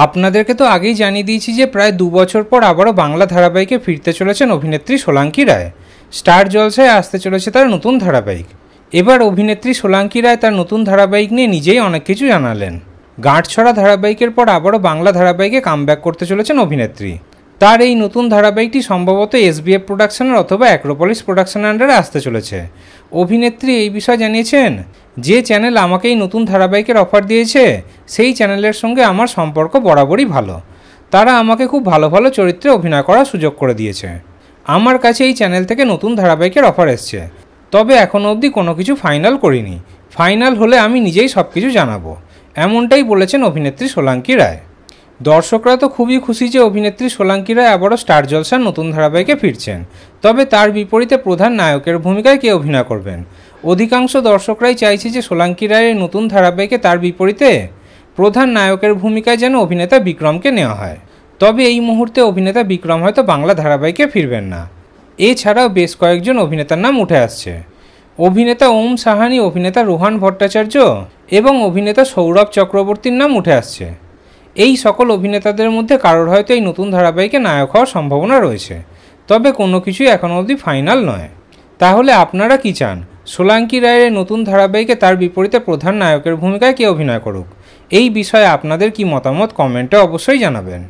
আপনাদেরকে তো আগেই জানিয়ে দিয়েছি যে প্রায় 2 বছর পর আবারও বাংলা ধারাবাহিকে ফিরতে চলেছেন অভিনেত্রী সোলাঙ্কি রায়। স্টার জলসায় আসতে চলেছে তার নতুন ধারাবাহিক। এবার অভিনেত্রী সোলাঙ্কি রায় তার নতুন ধারাবাহিক নিয়ে নিজেই অনেক কিছু জানালেন। গাঁটছড়া ধারাবাহিকের পর আবারও বাংলা ধারাবাহিকে কামব্যাক করতে চলেছেন অভিনেত্রী। তার এই নতুন ধারাবাহিকটি সম্ভবত এসবিএফ প্রোডাকশনের অথবা অ্যাক্রোপলিস প্রোডাকশনের আন্ডারে আসতে চলেছে। অভিনেত্রী এই বিষয়ে জানিয়েছেন, যে চ্যানেল আমাকে এই নতুন ধারাবাহিকের অফার দিয়েছে সেই চ্যানেলের সঙ্গে আমার সম্পর্ক বরাবরই ভালো। তারা আমাকে খুব ভালো ভালো চরিত্রে অভিনয় করার সুযোগ করে দিয়েছে। আমার কাছে এই চ্যানেল থেকে নতুন ধারাবাহিকের অফার এসছে, তবে এখনও অবধি কোনো কিছু ফাইনাল করিনি। ফাইনাল হলে আমি নিজেই সব কিছু জানাবো, এমনটাই বলেছেন অভিনেত্রী সোলাঙ্কি রায়। দর্শকরা তো খুবই খুশি যে অভিনেত্রী সোলাঙ্কি রায় আবারও স্টার জলসার নতুন ধারাবাহিকে ফিরছেন। তবে তার বিপরীতে প্রধান নায়কের ভূমিকায় কে অভিনয় করবেন? অধিকাংশ দর্শকরাই চাইছে যে সোলাঙ্কি রায়ের নতুন ধারাবাহিকে তার বিপরীতে প্রধান নায়কের ভূমিকায় যেন অভিনেতা বিক্রমকে নেওয়া হয়। তবে এই মুহূর্তে অভিনেতা বিক্রম হয়তো বাংলা ধারাবাহিকে ফিরবেন না। এছাড়াও বেশ কয়েকজন অভিনেতার নাম উঠে আসছে। অভিনেতা ওম সাহানি, অভিনেতা রোহান ভট্টাচার্য এবং অভিনেতা সৌরভ চক্রবর্তীর নাম উঠে আসছে। এই সকল অভিনেতাদের মধ্যে কারোর হয়তো এই নতুন ধারাবাহিকে নায়ক হওয়ার সম্ভাবনা রয়েছে, তবে কোনো কিছুই এখনও অবধি ফাইনাল নয়। তাহলে আপনারা কি চান, সোলাঙ্কি রায়ের নতুন ধারাবাহিকে তার বিপরীতে প্রধান নায়কের ভূমিকায় কে অভিনয় করুক? এই বিষয়ে আপনাদের কি মতামত কমেন্টে অবশ্যই জানাবেন।